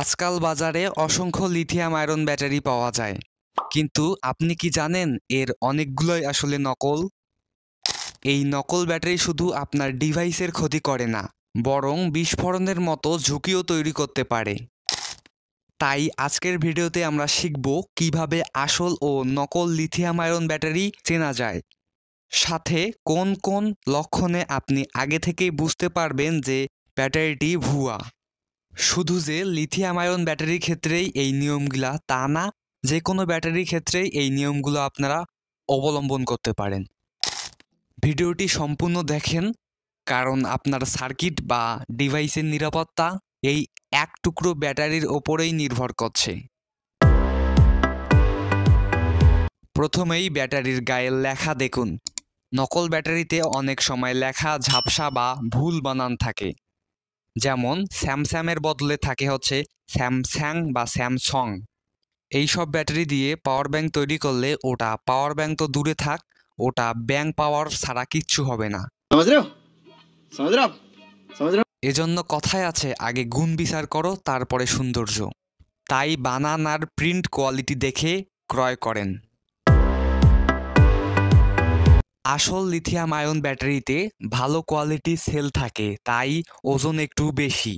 আজকাল বাজারে অসংখ্য লিথিয়াম আয়রন ব্যাটারি পাওয়া যায়, কিন্তু আপনি কি জানেন এর অনেকগুলোই আসলে নকল। এই নকল ব্যাটারি শুধু আপনার ডিভাইসের ক্ষতি করে না, বরং বিস্ফোরণের মতো ঝুঁকিও তৈরি করতে পারে। তাই আজকের ভিডিওতে আমরা শিখব কিভাবে আসল ও নকল লিথিয়াম আয়রন ব্যাটারি চেনা যায়, সাথে কোন কোন লক্ষণে আপনি আগে থেকেই বুঝতে পারবেন যে ব্যাটারিটি ভুয়া। শুধু যে লিথিয়াম আয়রন ব্যাটারির ক্ষেত্রেই এই নিয়মগুলা তা না, যে কোনো ব্যাটারির ক্ষেত্রেই এই নিয়মগুলো আপনারা অবলম্বন করতে পারেন। ভিডিওটি সম্পূর্ণ দেখেন, কারণ আপনার সার্কিট বা ডিভাইসের নিরাপত্তা এই এক টুকরো ব্যাটারির ওপরেই নির্ভর করছে। প্রথমেই ব্যাটারির গায়ের লেখা দেখুন। নকল ব্যাটারিতে অনেক সময় লেখা ঝাপসা বা ভুল বানান থাকে, যেমন স্যামসাংয়ের বদলে থাকে হচ্ছে স্যামসাং বা স্যামসং। এইসব ব্যাটারি দিয়ে পাওয়ার ব্যাংক তৈরি করলে ওটা পাওয়ার ব্যাংক তো দূরে থাক, ওটা ব্যাংক পাওয়ার ছাড়া কিচ্ছু হবে না। এজন্য কথায় আছে, আগে গুণ বিচার করো তারপরে সৌন্দর্য। তাই বানান আর প্রিন্ট কোয়ালিটি দেখে ক্রয় করেন। আসল লিথিয়াম আয়ন ব্যাটারিতে ভালো কোয়ালিটি সেল থাকে, তাই ওজন একটু বেশি।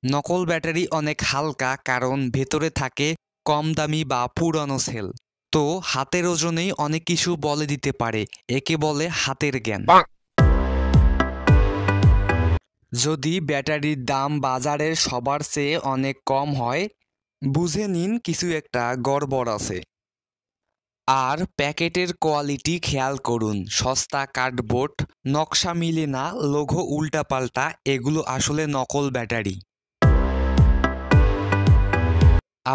নকল ব্যাটারি অনেক হালকা, কারণ ভেতরে থাকে কম দামি বা পুরানো সেল। তো হাতের ওজনেই অনেক কিছু বলে দিতে পারে, একে বলে হাতের জ্ঞান। যদি ব্যাটারির দাম বাজারের সবার চেয়ে অনেক কম হয়, বুঝে নিন কিছু একটা গড়বড় আছে। আর প্যাকেটের কোয়ালিটি খেয়াল করুন, সস্তা কার্ডবোর্ড, নকশা মিলে না, লোগো উল্টাপাল্টা, এগুলো আসলে নকল ব্যাটারি।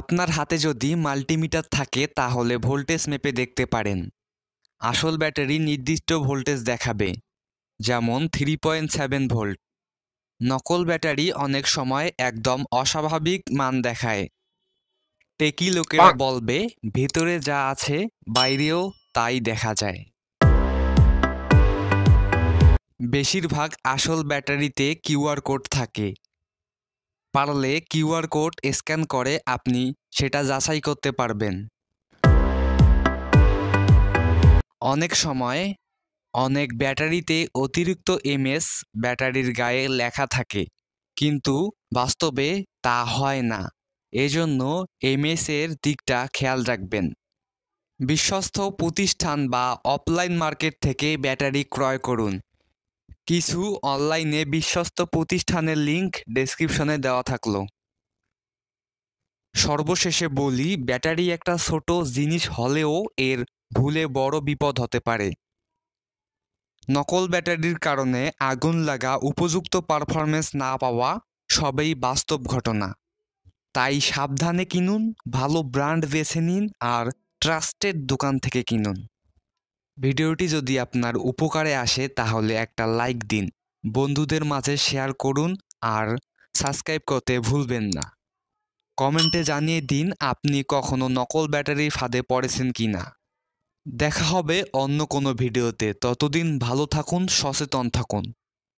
আপনার হাতে যদি মাল্টিমিটার থাকে তাহলে ভোল্টেজ মেপে দেখতে পারেন। আসল ব্যাটারি নির্দিষ্ট ভোল্টেজ দেখাবে, যেমন 3.7 ভোল্ট। নকল ব্যাটারি অনেক সময় একদম অস্বাভাবিক মান দেখায়। টেকি লোকেরা বলবে ভেতরে যা আছে বাইরেও তাই দেখা যায়। বেশিরভাগ আসল ব্যাটারিতে কিউআর কোড থাকে, পারলে কিউআর কোড স্ক্যান করে আপনি সেটা যাচাই করতে পারবেন। অনেক সময় অনেক ব্যাটারিতে অতিরিক্ত এমএস ব্যাটারির গায়ে লেখা থাকে, কিন্তু বাস্তবে তা হয় না। এজন্য এমএস এর দিকটা খেয়াল রাখবেন। বিশ্বস্ত প্রতিষ্ঠান বা অফলাইন মার্কেট থেকে ব্যাটারি ক্রয় করুন। কিছু অনলাইনে বিশ্বস্ত প্রতিষ্ঠানের লিংক ডেসক্রিপশনে দেওয়া থাকলো। সর্বশেষে বলি, ব্যাটারি একটা ছোট জিনিস হলেও এর ভুলে বড় বিপদ হতে পারে। নকল ব্যাটারির কারণে আগুন লাগা, উপযুক্ত পারফরমেন্স না পাওয়া সবই বাস্তব ঘটনা। তাই সাবধানে কিনুন, ভালো ব্র্যান্ড বেছে নিন আর ট্রাস্টেড দোকান থেকে কিনুন। ভিডিওটি যদি আপনার উপকারে আসে তাহলে একটা লাইক দিন, বন্ধুদের মাঝে শেয়ার করুন আর সাবস্ক্রাইব করতে ভুলবেন না। কমেন্টে জানিয়ে দিন আপনি কখনো নকল ব্যাটারির ফাঁদে পড়েছেন কিনা। দেখা হবে অন্য কোনো ভিডিওতে, ততদিন ভালো থাকুন, সচেতন থাকুন।